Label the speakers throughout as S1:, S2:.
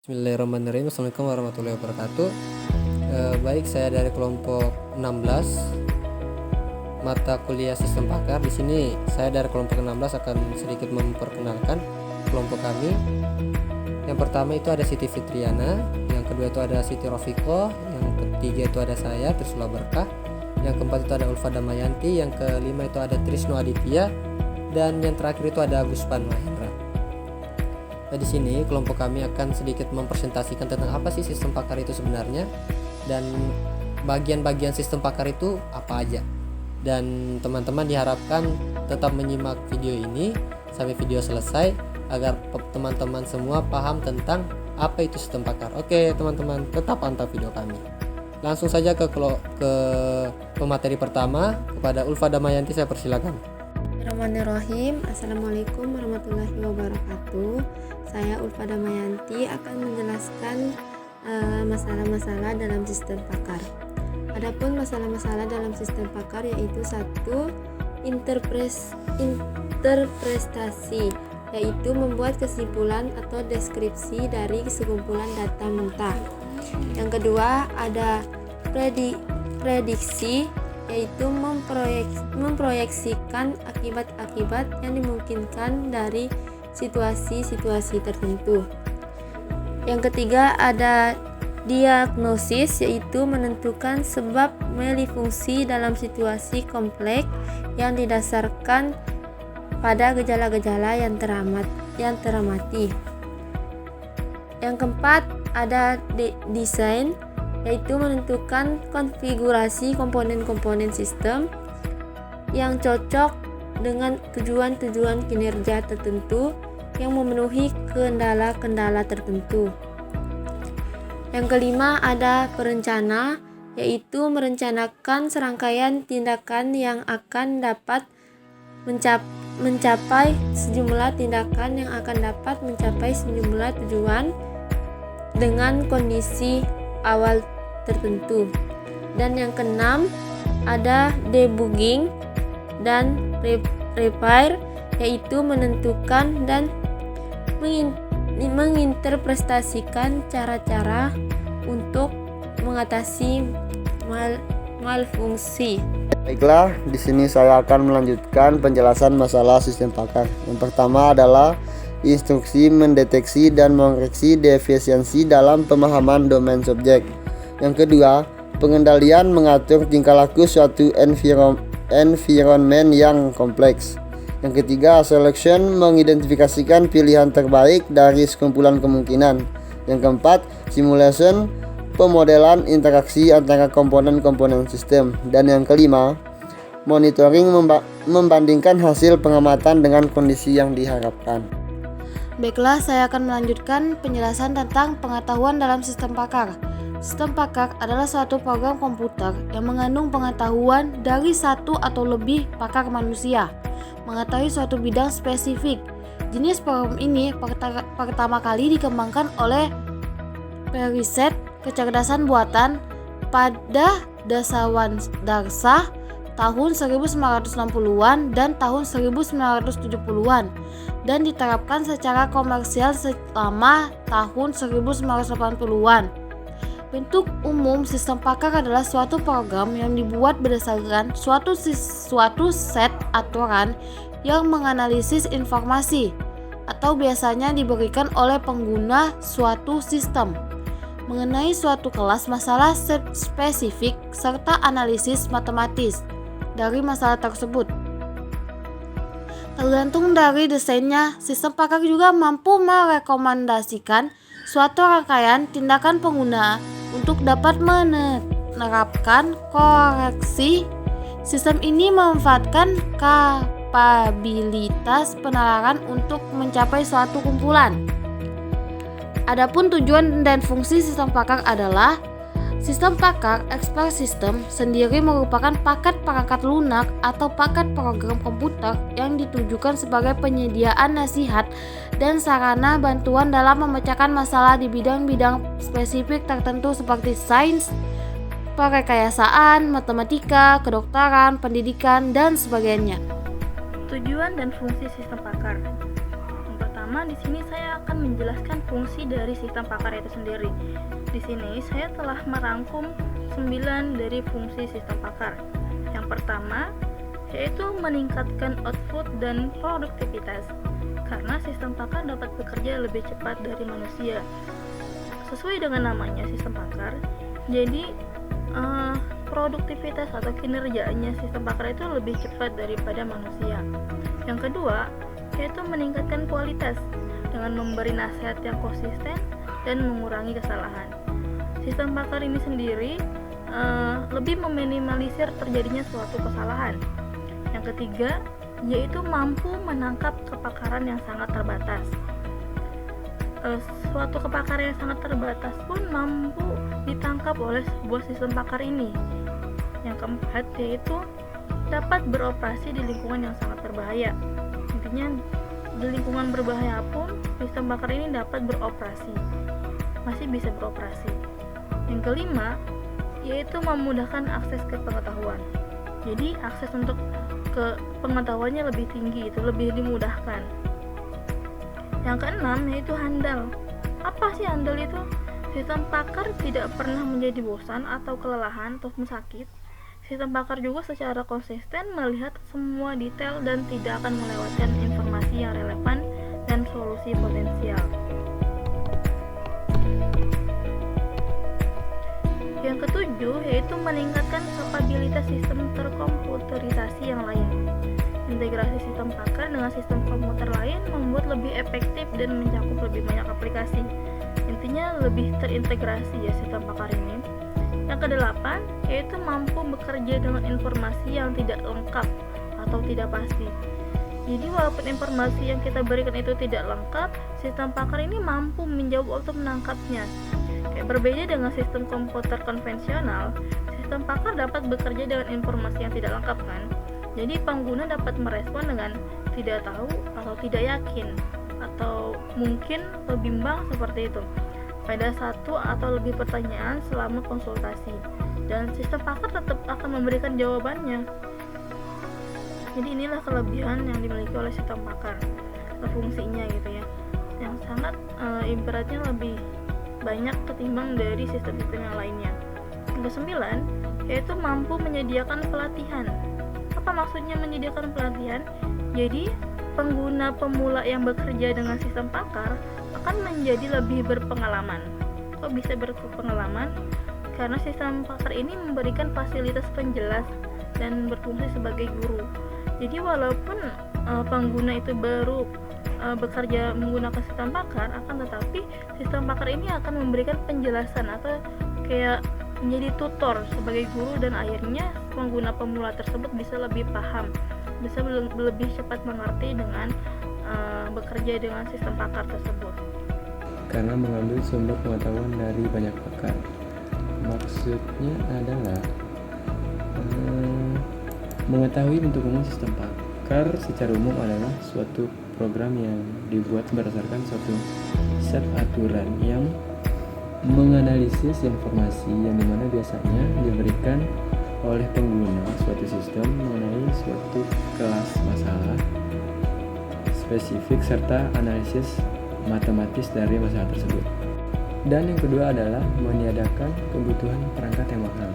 S1: Bismillahirrahmanirrahim. Assalamualaikum warahmatullahi wabarakatuh. Baik, saya dari kelompok 16 mata kuliah sistem pakar. Di sini saya dari kelompok 16 akan sedikit memperkenalkan kelompok kami. Yang pertama itu ada Siti Fitriana, yang kedua itu ada Siti Rofiko, yang ketiga itu ada saya Trisula Berkah, yang keempat itu ada Ulfa Damayanti, yang kelima itu ada Trisno Aditya, dan yang terakhir itu ada Guspan Mahendra. Nah, di sini kelompok kami akan sedikit mempresentasikan tentang apa sih sistem pakar itu sebenarnya dan bagian-bagian sistem pakar itu apa aja. Dan teman-teman diharapkan tetap menyimak video ini sampai video selesai agar teman-teman semua paham tentang apa itu sistem pakar. Oke, teman-teman, tetap pantau video kami. Langsung saja ke pemateri pertama, kepada Ulfa Damayanti, saya persilakan.
S2: Bismillahirrahmanirrahim. Assalamualaikum warahmatullahi wabarakatuh. Saya Ulfa Damayanti akan menjelaskan masalah-masalah dalam sistem pakar. Adapun masalah-masalah dalam sistem pakar yaitu satu, interpretasi, yaitu membuat kesimpulan atau deskripsi dari sekumpulan data mentah. Yang kedua ada prediksi, yaitu memproyeksikan akibat-akibat yang dimungkinkan dari situasi-situasi tertentu. Yang ketiga ada diagnosis, yaitu menentukan sebab melifungsi dalam situasi kompleks yang didasarkan pada gejala-gejala yang teramati. Yang keempat ada desain, yaitu menentukan konfigurasi komponen-komponen sistem yang cocok dengan tujuan-tujuan kinerja tertentu yang memenuhi kendala-kendala tertentu. Yang kelima ada perencana, yaitu merencanakan serangkaian tindakan yang akan dapat mencapai sejumlah tujuan dengan kondisi awal tertentu. Dan yang keenam ada debugging dan repair, yaitu menentukan dan menginterpretasikan cara-cara untuk mengatasi malfungsi.
S3: Baiklah, di sini saya akan melanjutkan penjelasan masalah sistem pakar. Yang pertama adalah instruksi mendeteksi dan mengoreksi defisiensi dalam pemahaman domain subjek. Yang kedua, pengendalian mengatur tingkah laku suatu environment yang kompleks. Yang ketiga, selection mengidentifikasikan pilihan terbaik dari sekumpulan kemungkinan. Yang keempat, simulation pemodelan interaksi antara komponen-komponen sistem. Dan yang kelima, monitoring membandingkan hasil pengamatan dengan kondisi yang diharapkan.
S2: Baiklah, saya akan melanjutkan penjelasan tentang pengetahuan dalam sistem pakar. Sistem pakar adalah suatu program komputer yang mengandung pengetahuan dari satu atau lebih pakar manusia mengetahui suatu bidang spesifik. Jenis program ini pertama kali dikembangkan oleh periset kecerdasan buatan pada Dasawan Darsa tahun 1960-an dan tahun 1970-an dan diterapkan secara komersial selama tahun 1980-an. Bentuk umum sistem pakar adalah suatu program yang dibuat berdasarkan suatu set aturan yang menganalisis informasi atau biasanya diberikan oleh pengguna suatu sistem mengenai suatu kelas masalah spesifik serta analisis matematis dari masalah tersebut. Tergantung dari desainnya, sistem pakar juga mampu merekomendasikan suatu rangkaian tindakan pengguna untuk dapat menerapkan koreksi. Sistem ini memanfaatkan kapabilitas penalaran untuk mencapai suatu kumpulan. Adapun tujuan dan fungsi sistem pakar adalah sistem pakar expert system sendiri merupakan paket perangkat lunak atau paket program komputer yang ditujukan sebagai penyediaan nasihat dan sarana bantuan dalam memecahkan masalah di bidang-bidang spesifik tertentu seperti sains, perkayasaan, matematika, kedokteran, pendidikan, dan sebagainya.
S4: Tujuan dan fungsi sistem pakar. Yang pertama pertama di sini saya akan menjelaskan fungsi dari sistem pakar itu sendiri. Di sini saya telah merangkum 9 dari fungsi sistem pakar. Yang pertama yaitu meningkatkan output dan produktivitas, karena sistem pakar dapat bekerja lebih cepat dari manusia. Sesuai dengan namanya sistem pakar, jadi produktivitas atau kinerjanya sistem pakar itu lebih cepat daripada manusia. Yang kedua yaitu meningkatkan kualitas dengan memberi nasihat yang konsisten dan mengurangi kesalahan. Sistem pakar ini sendiri lebih meminimalisir terjadinya suatu kesalahan. Yang ketiga yaitu mampu menangkap kepakaran yang sangat terbatas. Suatu kepakaran yang sangat terbatas pun mampu ditangkap oleh sebuah sistem pakar ini. Yang keempat yaitu dapat beroperasi di lingkungan yang sangat berbahaya. Intinya di lingkungan berbahaya pun sistem pakar ini dapat beroperasi, masih bisa beroperasi. Yang kelima yaitu memudahkan akses ke pengetahuan. Jadi akses untuk ke pengetahuannya lebih tinggi, itu lebih dimudahkan. Yang keenam yaitu handal. Apa sih handal itu? Sistem pakar tidak pernah menjadi bosan atau kelelahan ataupun sakit. Sistem pakar juga secara konsisten melihat semua detail dan tidak akan melewatkan informasi yang relevan dan solusi potensial. Yang ketujuh yaitu meningkatkan kapabilitas sistem terkomputerisasi yang lain. Integrasi sistem pakar dengan sistem komputer lain membuat lebih efektif dan mencakup lebih banyak aplikasi. Intinya lebih terintegrasi ya sistem pakar ini. Yang kedelapan yaitu mampu bekerja dengan informasi yang tidak lengkap atau tidak pasti. Jadi walaupun informasi yang kita berikan itu tidak lengkap, sistem pakar ini mampu menjawab atau menangkapnya. Berbeda dengan sistem komputer konvensional, sistem pakar dapat bekerja dengan informasi yang tidak lengkap kan. Jadi pengguna dapat merespon dengan tidak tahu atau tidak yakin atau mungkin bimbang seperti itu pada satu atau lebih pertanyaan selama konsultasi, dan sistem pakar tetap akan memberikan jawabannya. Jadi inilah kelebihan yang dimiliki oleh sistem pakar, fungsinya gitu ya, yang sangat ibaratnya lebih banyak ketimbang dari sistem-sistem yang lainnya. Yang kesembilan yaitu mampu menyediakan pelatihan. Apa maksudnya menyediakan pelatihan? Jadi pengguna pemula yang bekerja dengan sistem pakar akan menjadi lebih berpengalaman. Kok bisa berpengalaman? Karena sistem pakar ini memberikan fasilitas penjelas dan berfungsi sebagai guru. Jadi walaupun pengguna itu baru bekerja menggunakan sistem pakar, akan tetapi sistem pakar ini akan memberikan penjelasan atau kayak menjadi tutor sebagai guru, dan akhirnya pengguna pemula tersebut bisa lebih paham, bisa lebih cepat mengerti dengan bekerja dengan sistem pakar tersebut.
S5: Karena mengambil sumber pengetahuan dari banyak pakar. Maksudnya adalah mengetahui bentuk umum sistem pakar secara umum adalah suatu program yang dibuat berdasarkan suatu set aturan yang menganalisis informasi yang dimana biasanya diberikan oleh pengguna suatu sistem mengenai suatu kelas masalah spesifik serta analisis matematis dari masalah tersebut. Dan yang kedua adalah meniadakan kebutuhan perangkat yang mahal.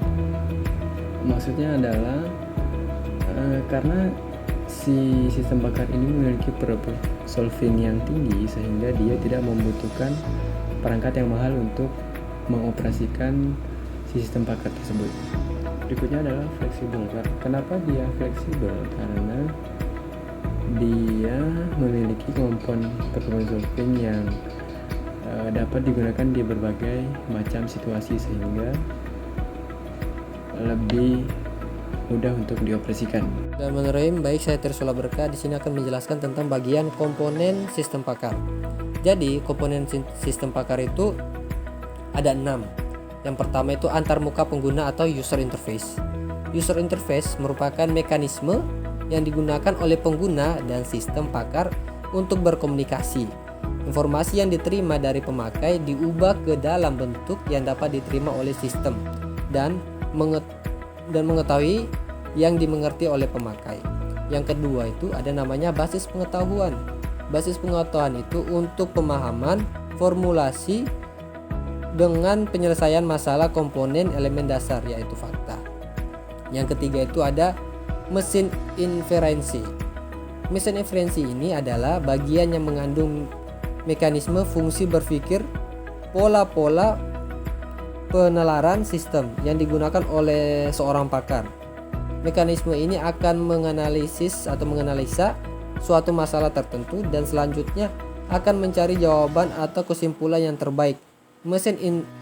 S5: Maksudnya adalah karena si sistem pakar ini memiliki problem solving yang tinggi sehingga dia tidak membutuhkan perangkat yang mahal untuk mengoperasikan sistem pakar tersebut. Berikutnya adalah fleksibel. Kenapa dia fleksibel? Karena dia memiliki kemampuan problem solving yang dapat digunakan di berbagai macam situasi sehingga lebih mudah untuk dioperasikan.
S1: Dan menurut baik saya Tirsula Berkah di sini akan menjelaskan tentang bagian komponen sistem pakar. Jadi komponen sistem pakar itu ada 6. Yang pertama itu antarmuka pengguna atau user interface. User interface merupakan mekanisme yang digunakan oleh pengguna dan sistem pakar untuk berkomunikasi. Informasi yang diterima dari pemakai diubah ke dalam bentuk yang dapat diterima oleh sistem dan mengetahui yang dimengerti oleh pemakai. Yang kedua itu ada namanya basis pengetahuan. Basis pengetahuan itu untuk pemahaman, formulasi, dengan penyelesaian masalah komponen elemen dasar, yaitu fakta. Yang ketiga itu ada mesin inferensi. Mesin inferensi ini adalah bagian yang mengandung mekanisme fungsi berpikir, pola-pola penalaran sistem yang digunakan oleh seorang pakar. Mekanisme ini akan menganalisis atau menganalisa suatu masalah tertentu dan selanjutnya akan mencari jawaban atau kesimpulan yang terbaik. Mesin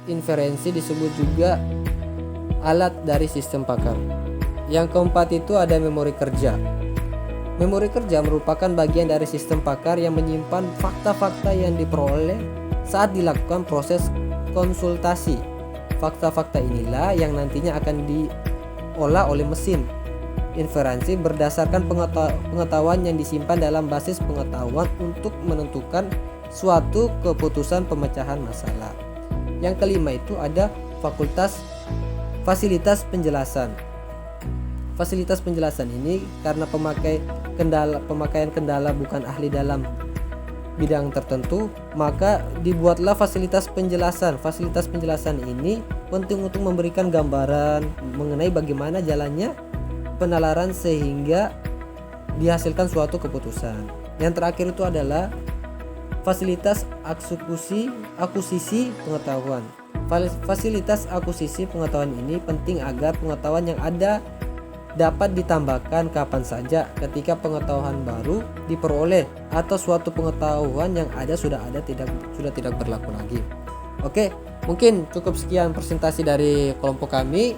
S1: inferensi disebut juga alat dari sistem pakar. Yang keempat itu ada memori kerja. Memori kerja merupakan bagian dari sistem pakar yang menyimpan fakta-fakta yang diperoleh saat dilakukan proses konsultasi. Fakta-fakta inilah yang nantinya akan diolah oleh mesin inferensi berdasarkan pengetahuan yang disimpan dalam basis pengetahuan untuk menentukan suatu keputusan pemecahan masalah. Yang kelima itu ada fasilitas penjelasan. Fasilitas penjelasan ini karena pemakaian kendala bukan ahli dalam bidang tertentu, maka dibuatlah fasilitas penjelasan. Fasilitas penjelasan ini penting untuk memberikan gambaran mengenai bagaimana jalannya penalaran sehingga dihasilkan suatu keputusan. Yang terakhir itu adalah fasilitas akuisisi pengetahuan. Fasilitas akuisisi pengetahuan ini penting agar pengetahuan yang ada dapat ditambahkan kapan saja ketika pengetahuan baru diperoleh atau suatu pengetahuan yang ada sudah tidak berlaku lagi. Oke, mungkin cukup sekian presentasi dari kelompok kami.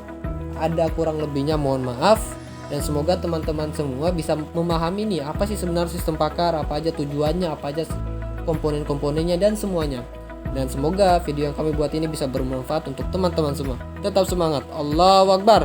S1: Ada kurang lebihnya mohon maaf, dan semoga teman-teman semua bisa memahami nih apa sih sebenarnya sistem pakar, apa aja tujuannya, apa aja komponen-komponennya dan semuanya. Dan semoga video yang kami buat ini bisa bermanfaat untuk teman-teman semua. Tetap semangat. Allahu Akbar.